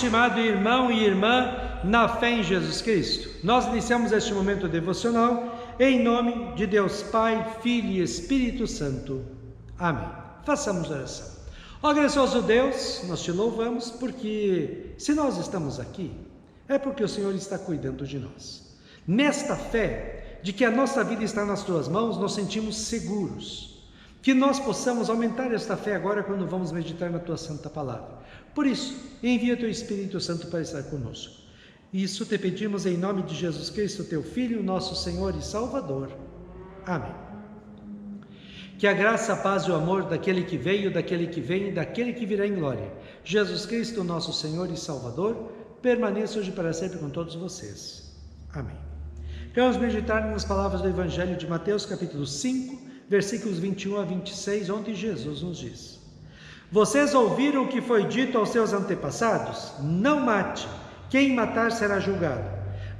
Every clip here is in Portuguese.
estimado irmão e irmã, na fé em Jesus Cristo, nós iniciamos este momento devocional em nome de Deus Pai, Filho e Espírito Santo. Amém. Façamos oração. Ó gracioso Deus, nós te louvamos porque se nós estamos aqui, é porque o Senhor está cuidando de nós. Nesta fé de que a nossa vida está nas tuas mãos, nos sentimos seguros. Que nós possamos aumentar esta fé agora quando vamos meditar na tua santa palavra. Por isso, envia teu Espírito Santo para estar conosco. Isso te pedimos em nome de Jesus Cristo, teu Filho, nosso Senhor e Salvador. Amém. Que a graça, a paz e o amor daquele que veio, daquele que vem e daquele que virá em glória, Jesus Cristo, nosso Senhor e Salvador, permaneça hoje para sempre com todos vocês. Amém. Vamos meditar nas palavras do Evangelho de Mateus, capítulo 5, versículos 21 a 26, onde Jesus nos diz: Vocês ouviram o que foi dito aos seus antepassados? Não mate, quem matar será julgado.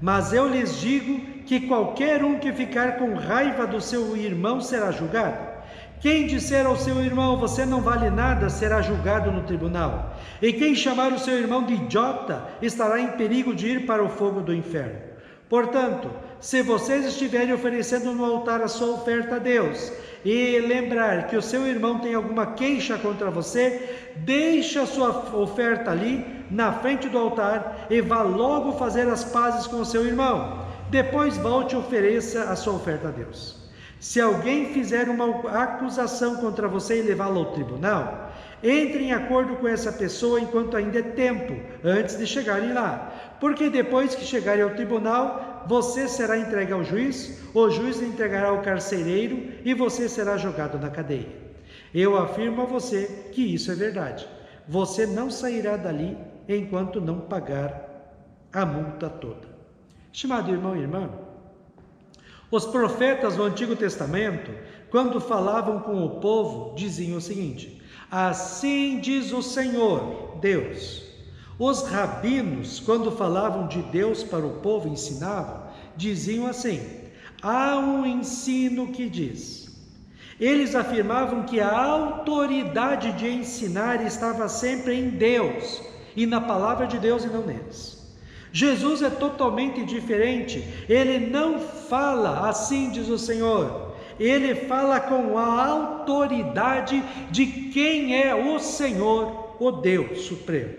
Mas eu lhes digo que qualquer um que ficar com raiva do seu irmão será julgado. Quem disser ao seu irmão, você não vale nada, será julgado no tribunal. E quem chamar o seu irmão de idiota, estará em perigo de ir para o fogo do inferno. Portanto, se vocês estiverem oferecendo no altar a sua oferta a Deus, e lembrar que o seu irmão tem alguma queixa contra você, deixe a sua oferta ali, na frente do altar, e vá logo fazer as pazes com o seu irmão. Depois volte e ofereça a sua oferta a Deus. Se alguém fizer uma acusação contra você e levá-la ao tribunal, entre em acordo com essa pessoa enquanto ainda é tempo, antes de chegarem lá. Porque depois que chegarem ao tribunal, você será entregue ao juiz, o juiz lhe entregará ao carcereiro e você será jogado na cadeia. Eu afirmo a você que isso é verdade. Você não sairá dali enquanto não pagar a multa toda. Estimado irmão e irmã, os profetas do Antigo Testamento, quando falavam com o povo, diziam o seguinte: assim diz o Senhor, Deus. Os rabinos, quando falavam de Deus para o povo, ensinavam, diziam assim: há um ensino que diz. Eles afirmavam que a autoridade de ensinar estava sempre em Deus, e na palavra de Deus e não neles. Jesus é totalmente diferente. Ele não fala assim diz o Senhor. Ele fala com a autoridade de quem é o Senhor, o Deus Supremo.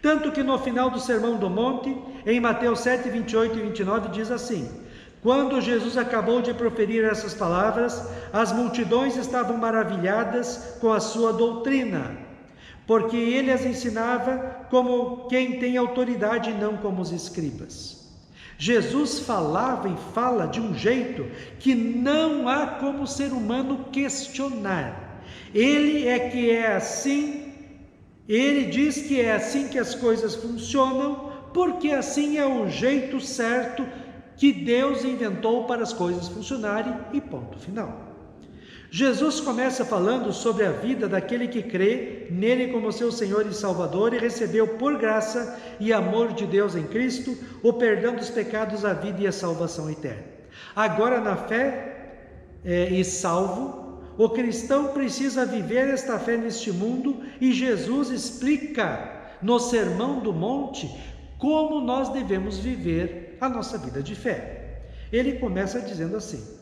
Tanto que no final do Sermão do Monte, em Mateus 7, 28 e 29, diz assim: quando Jesus acabou de proferir essas palavras, as multidões estavam maravilhadas com a sua doutrina, porque ele as ensinava como quem tem autoridade e não como os escribas. Jesus falava e fala de um jeito que não há como o ser humano questionar. Ele é assim, ele diz que é assim que as coisas funcionam, porque assim é o jeito certo que Deus inventou para as coisas funcionarem e ponto final. Jesus começa falando sobre a vida daquele que crê nele como seu Senhor e Salvador e recebeu por graça e amor de Deus em Cristo o perdão dos pecados, a vida e a salvação eterna. Agora, na fé e salvo, o cristão precisa viver esta fé neste mundo e Jesus explica no Sermão do Monte como nós devemos viver a nossa vida de fé. Ele começa dizendo assim: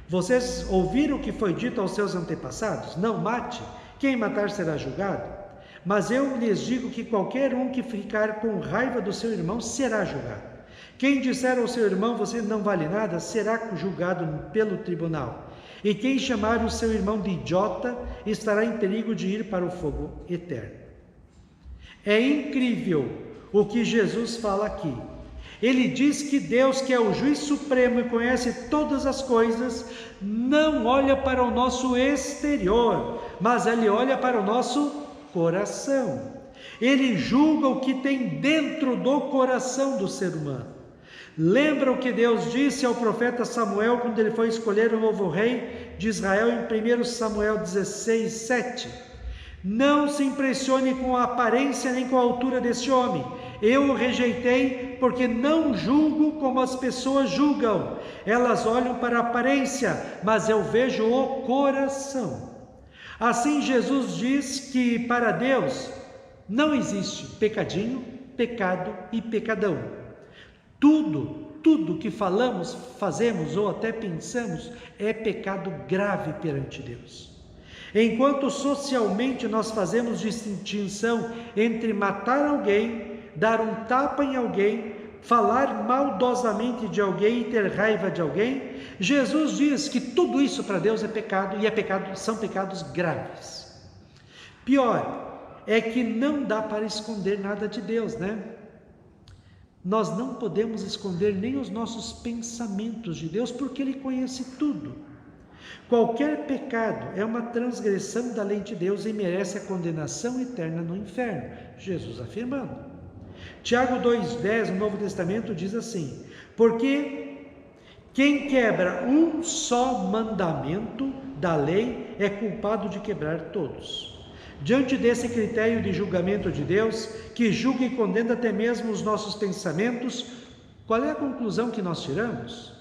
vocês ouviram o que foi dito aos seus antepassados? Não mate, quem matar será julgado. Mas eu lhes digo que qualquer um que ficar com raiva do seu irmão será julgado. Quem disser ao seu irmão, você não vale nada, será julgado pelo tribunal. E quem chamar o seu irmão de idiota, estará em perigo de ir para o fogo eterno. É incrível o que Jesus fala aqui. Ele diz que Deus, que é o juiz supremo e conhece todas as coisas, não olha para o nosso exterior, mas Ele olha para o nosso coração. Ele julga o que tem dentro do coração do ser humano. Lembra o que Deus disse ao profeta Samuel quando ele foi escolher o novo rei de Israel em 1 Samuel 16, 7? Não se impressione com a aparência nem com a altura desse homem. Eu o rejeitei porque não julgo como as pessoas julgam. Elas olham para a aparência, mas eu vejo o coração. Assim Jesus diz que para Deus não existe pecadinho, pecado e pecadão. Tudo que falamos, fazemos ou até pensamos é pecado grave perante Deus. Enquanto socialmente nós fazemos distinção entre matar alguém, dar um tapa em alguém, falar maldosamente de alguém e ter raiva de alguém, Jesus diz que tudo isso para Deus é pecado e são pecados graves. Pior é que não dá para esconder nada de Deus, né? Nós não podemos esconder nem os nossos pensamentos de Deus, porque Ele conhece tudo. Qualquer pecado é uma transgressão da lei de Deus e merece a condenação eterna no inferno, Jesus afirmando. Tiago 2,10, no Novo Testamento, diz assim: porque quem quebra um só mandamento da lei é culpado de quebrar todos. Diante desse critério de julgamento de Deus, que julga e condena até mesmo os nossos pensamentos, qual é a conclusão que nós tiramos?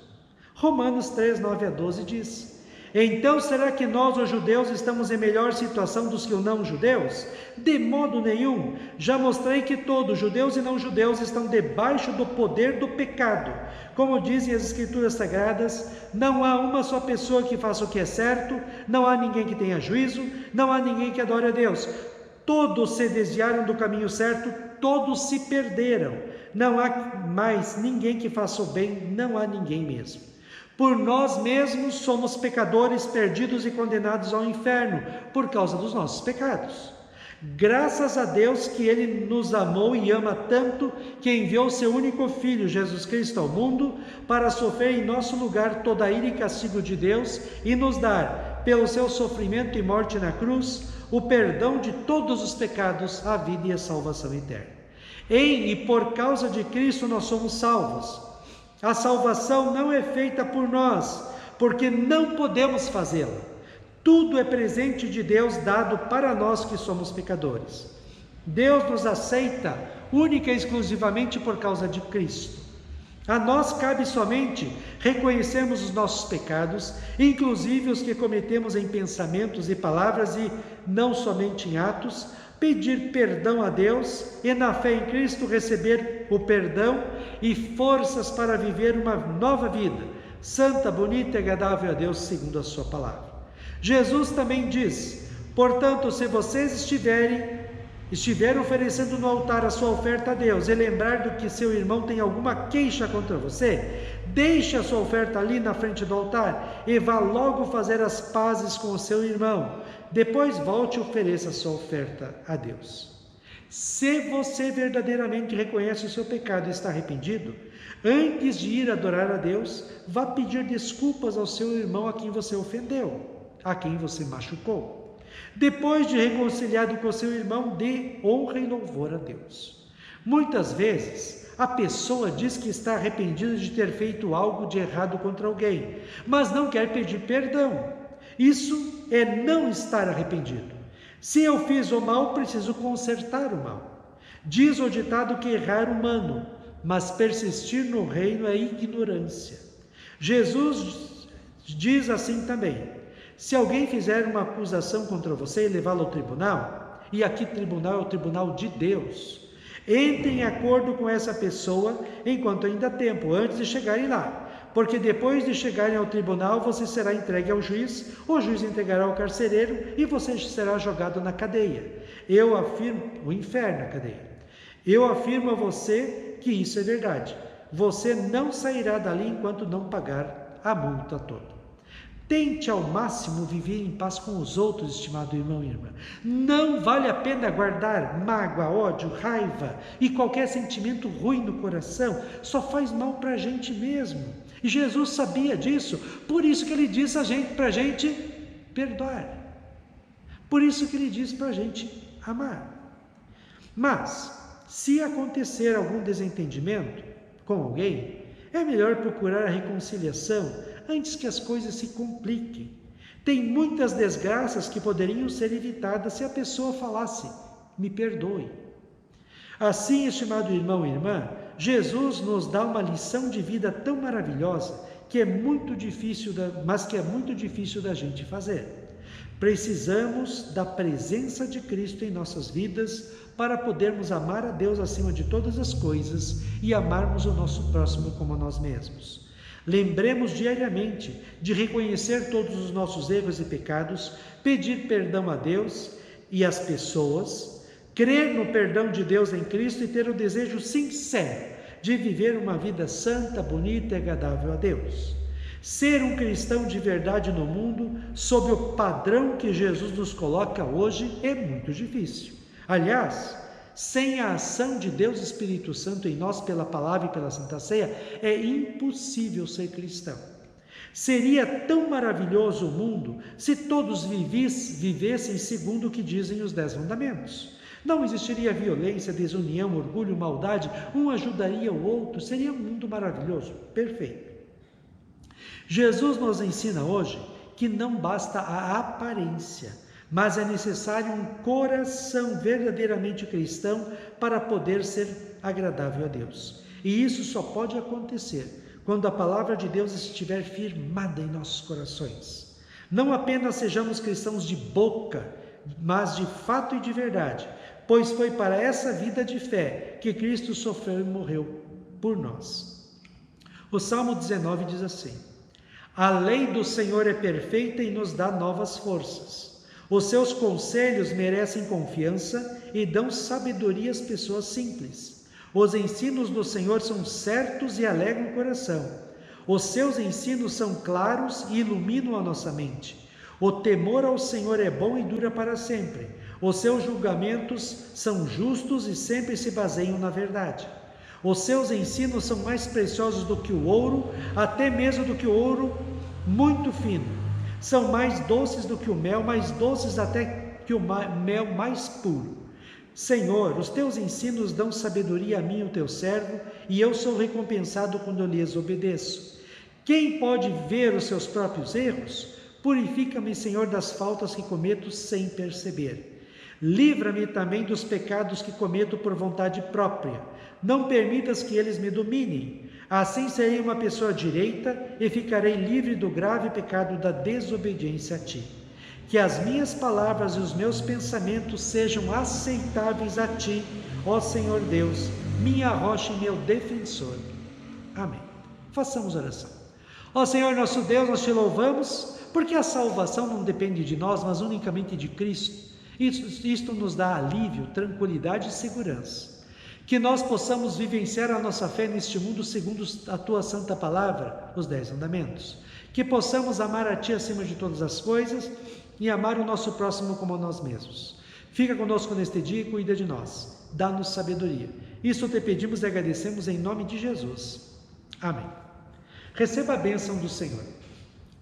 Romanos 3, 9 a 12 diz: então será que nós, os judeus, estamos em melhor situação dos que os não-judeus? De modo nenhum. Já mostrei que todos, judeus e não-judeus, estão debaixo do poder do pecado. Como dizem as Escrituras Sagradas, não há uma só pessoa que faça o que é certo, não há ninguém que tenha juízo, não há ninguém que adore a Deus. Todos se desviaram do caminho certo, todos se perderam. Não há mais ninguém que faça o bem, não há ninguém mesmo. Por nós mesmos somos pecadores perdidos e condenados ao inferno por causa dos nossos pecados. Graças a Deus que Ele nos amou e ama tanto que enviou seu único Filho, Jesus Cristo, ao mundo para sofrer em nosso lugar toda a ira e castigo de Deus e nos dar, pelo seu sofrimento e morte na cruz, o perdão de todos os pecados, a vida e a salvação eterna. Em e por causa de Cristo nós somos salvos. A salvação não é feita por nós, porque não podemos fazê-la. Tudo é presente de Deus dado para nós que somos pecadores. Deus nos aceita única e exclusivamente por causa de Cristo. A nós cabe somente reconhecermos os nossos pecados, inclusive os que cometemos em pensamentos e palavras e não somente em atos, pedir perdão a Deus e na fé em Cristo receber o perdão e forças para viver uma nova vida, santa, bonita e agradável a Deus segundo a sua palavra. Jesus também diz: portanto, se vocês estiverem oferecendo no altar a sua oferta a Deus e lembrar do que seu irmão tem alguma queixa contra você, deixe a sua oferta ali na frente do altar e vá logo fazer as pazes com o seu irmão. Depois volte e ofereça a sua oferta a Deus. Se você verdadeiramente reconhece o seu pecado e está arrependido, antes de ir adorar a Deus, vá pedir desculpas ao seu irmão a quem você ofendeu, a quem você machucou. Depois de reconciliado com seu irmão, dê honra e louvor a Deus. Muitas vezes, a pessoa diz que está arrependida de ter feito algo de errado contra alguém, mas não quer pedir perdão. Isso é não estar arrependido. Se eu fiz o mal, preciso consertar o mal. Diz o ditado que errar é humano, mas persistir no reino é ignorância. Jesus diz assim também: se alguém fizer uma acusação contra você e levá-la ao tribunal, e aqui tribunal é o tribunal de Deus, entre em acordo com essa pessoa enquanto ainda há tempo, antes de chegarem lá. Porque depois de chegarem ao tribunal, você será entregue ao juiz, o juiz entregará ao carcereiro e você será jogado na cadeia. O inferno, a cadeia. Eu afirmo a você que isso é verdade. Você não sairá dali enquanto não pagar a multa toda. Tente ao máximo viver em paz com os outros, estimado irmão e irmã. Não vale a pena guardar mágoa, ódio, raiva e qualquer sentimento ruim no coração. Só faz mal para a gente mesmo. E Jesus sabia disso, por isso que Ele diz para a gente perdoar. Por isso que Ele diz para a gente amar. Mas, se acontecer algum desentendimento com alguém, é melhor procurar a reconciliação antes que as coisas se compliquem. Tem muitas desgraças que poderiam ser evitadas se a pessoa falasse: me perdoe. Assim, estimado irmão e irmã, Jesus nos dá uma lição de vida tão maravilhosa que é muito difícil da gente fazer. Precisamos da presença de Cristo em nossas vidas para podermos amar a Deus acima de todas as coisas e amarmos o nosso próximo como a nós mesmos. Lembremos diariamente de reconhecer todos os nossos erros e pecados, pedir perdão a Deus e às pessoas, crer no perdão de Deus em Cristo e ter o desejo sincero de viver uma vida santa, bonita e agradável a Deus. Ser um cristão de verdade no mundo, sob o padrão que Jesus nos coloca hoje, é muito difícil. Aliás, sem a ação de Deus Espírito Santo em nós pela palavra e pela Santa Ceia, é impossível ser cristão. Seria tão maravilhoso o mundo se todos vivessem segundo o que dizem os 10 mandamentos. Não existiria violência, desunião, orgulho, maldade, um ajudaria o outro, seria um mundo maravilhoso, perfeito. Jesus nos ensina hoje que não basta a aparência, mas é necessário um coração verdadeiramente cristão para poder ser agradável a Deus. E isso só pode acontecer quando a palavra de Deus estiver firmada em nossos corações. Não apenas sejamos cristãos de boca, mas de fato e de verdade, pois foi para essa vida de fé que Cristo sofreu e morreu por nós. O Salmo 19 diz assim: a lei do Senhor é perfeita e nos dá novas forças. Os seus conselhos merecem confiança e dão sabedoria às pessoas simples. Os ensinos do Senhor são certos e alegram o coração. Os seus ensinos são claros e iluminam a nossa mente. O temor ao Senhor é bom e dura para sempre. Os seus julgamentos são justos e sempre se baseiam na verdade. Os seus ensinos são mais preciosos do que o ouro, até mesmo do que o ouro muito fino. São mais doces do que o mel, mais doces até que o mel mais puro. Senhor, os teus ensinos dão sabedoria a mim, o teu servo, e eu sou recompensado quando eu lhes obedeço. Quem pode ver os seus próprios erros? Purifica-me, Senhor, das faltas que cometo sem perceber. Livra-me também dos pecados que cometo por vontade própria. Não permitas que eles me dominem. Assim serei uma pessoa direita e ficarei livre do grave pecado da desobediência a ti. Que as minhas palavras e os meus pensamentos sejam aceitáveis a ti, ó Senhor Deus, minha rocha e meu defensor. Amém. Façamos oração. Ó Senhor nosso Deus, nós te louvamos, porque a salvação não depende de nós, mas unicamente de Cristo. Isto nos dá alívio, tranquilidade e segurança. Que nós possamos vivenciar a nossa fé neste mundo segundo a tua santa palavra, os 10 mandamentos. Que possamos amar a ti acima de todas as coisas e amar o nosso próximo como a nós mesmos. Fica conosco neste dia e cuida de nós. Dá-nos sabedoria. Isso te pedimos e agradecemos em nome de Jesus. Amém. Receba a bênção do Senhor.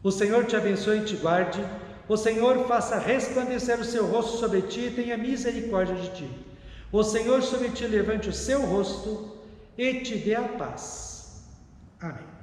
O Senhor te abençoe e te guarde. O Senhor faça resplandecer o seu rosto sobre ti e tenha misericórdia de ti. O Senhor sobre ti levante o seu rosto e te dê a paz. Amém.